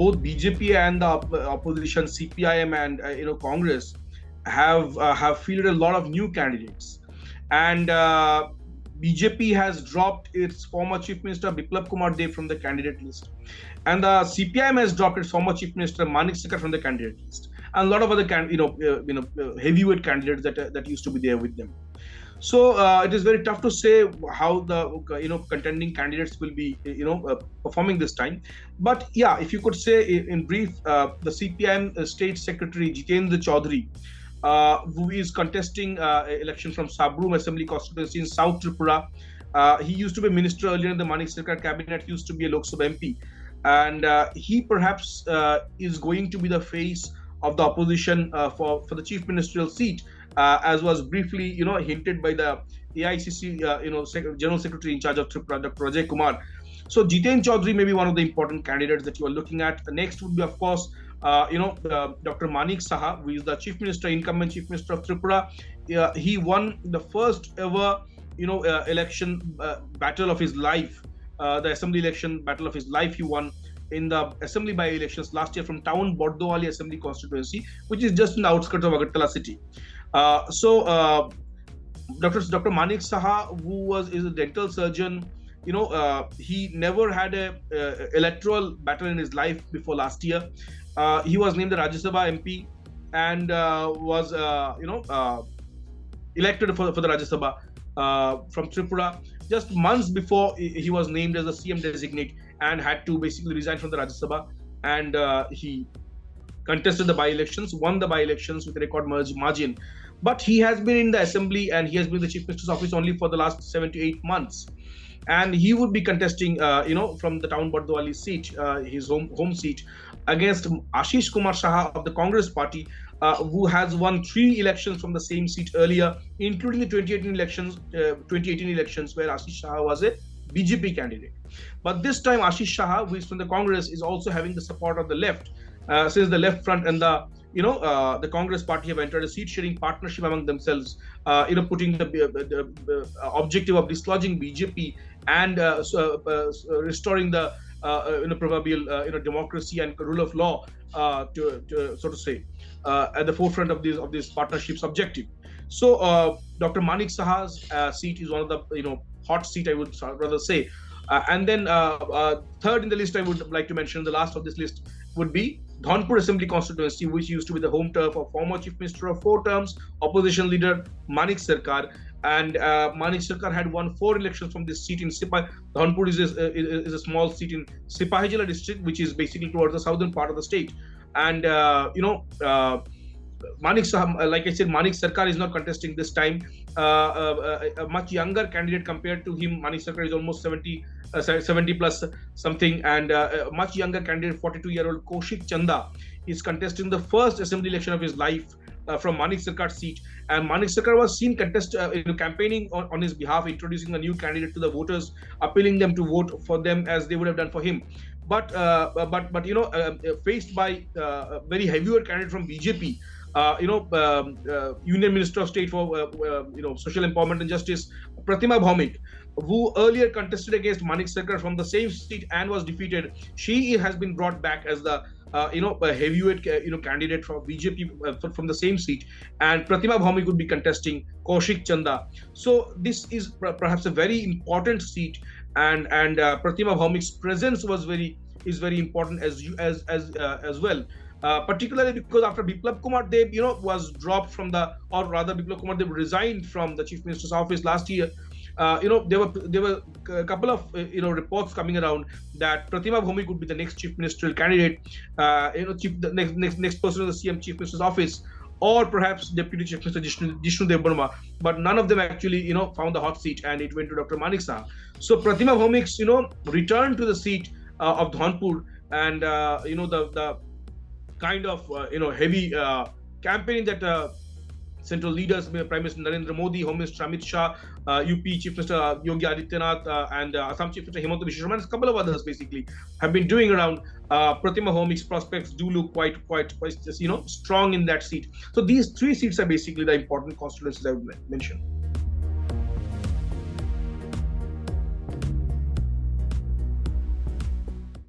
both BJP and the opposition, CPIM and Congress, have fielded a lot of new candidates, and BJP has dropped its former Chief Minister Biplab Kumar Deb from the candidate list, and the CPIM has dropped its former Chief Minister Manik Sarkar from the candidate list, and a lot of other heavyweight candidates that used to be there with them. So it is very tough to say how the contending candidates will be performing this time. But yeah, if you could say in brief, the CPIM State Secretary Jitendra Chaudhary, who is contesting election from Sabroom Assembly constituency in South Tripura. He used to be a minister earlier in the Manik Sarkar cabinet, used to be a Lok Sabha MP, and he perhaps is going to be the face of the opposition for the chief ministerial seat, as was briefly hinted by the AICC General Secretary in charge of Tripura, Dr. Ajay Kumar. So Jitendra Chaudhary may be one of the important candidates that you are looking at. Next would be, of course, Dr. Manik Saha, who is the incumbent chief minister of Tripura. He won the first ever election battle of his life, the assembly election battle of his life. He won in the assembly by-elections last year from town Bordowali Assembly constituency, which is just in the outskirts of Agartala city. Dr. Manik Saha, who is a dental surgeon, he never had a electoral battle in his life before last year. He was named the Rajya Sabha MP and was elected for the Rajya Sabha from Tripura just months before he was named as the CM designate, and had to basically resign from the Rajya Sabha, and he contested the by-elections, won the by-elections with a record margin. But he has been in the assembly and he has been in the chief minister's office only for the last 7 to 8 months, and he would be contesting from the town Bardwali seat, his home seat, against Ashish Kumar Saha of the Congress party, who has won 3 elections from the same seat earlier, including the 2018 elections where Ashish Saha was a BJP candidate. But this time Ashish Saha, who is from the Congress, is also having the support of the left, since the left front and the Congress party have entered a seat-sharing partnership among themselves, putting the objective of dislodging BJP and restoring the proverbial democracy and rule of law, to so to say, at the forefront of this partnership's objective. So Dr. Manik Saha's seat is one of the hot seat, I would rather say. And then third in the list I would like to mention, the last of this list, would be Dhanpur Assembly constituency, which used to be the home turf of former Chief Minister of 4 terms, opposition leader Manik Sarkar. And Manik Sarkar had won 4 elections from this seat in Sipah. Dhanpur is a small seat in Sipahijala district, which is basically towards the southern part of the state. And Manik Saha, like I said, Manik Sarkar is not contesting this time. A much younger candidate compared to him. Manik Sarkar is almost 70 plus something, and a much younger candidate, 42-year-old Kaushik Chanda, is contesting the first assembly election of his life from Manik Sarkar's seat. And Manik Sarkar was seen campaigning on his behalf, introducing a new candidate to the voters, appealing them to vote for them as they would have done for him. But faced by a very heavyweight candidate from BJP, Union Minister of State for Social Empowerment and Justice, Pratima Bhaumik, who earlier contested against Manik Sarkar from the same seat and was defeated. She has been brought back as the a heavyweight candidate for BJP from the same seat, and Pratima Bhaumik would be contesting Kaushik Chanda. So this is perhaps a very important seat, and Pratima Bhaumik's presence is very important as well. Particularly because after Biplab Kumar Deb, was dropped from Biplab Kumar Deb resigned from the Chief Minister's office last year. There were a couple of reports coming around that Pratima Bhaumik would be the next chief ministerial candidate, the next person in the CM Chief Minister's office, or perhaps Deputy Chief Minister Jishnu Dev Burma. But none of them actually found the hot seat, and it went to Dr. Manik Saha. So Pratima Bhaumik's return to the seat of Dhanpur, and the kind of heavy campaign that central leaders, Prime Minister Narendra Modi, Home Minister Amit Shah, UP Chief Minister Yogi Adityanath, and Assam Chief Minister Himanta Biswa Sharma, and a couple of others basically have been doing around. Pratima Bhaumik's prospects do look quite strong in that seat. So these 3 seats are basically the important constituencies I would mention.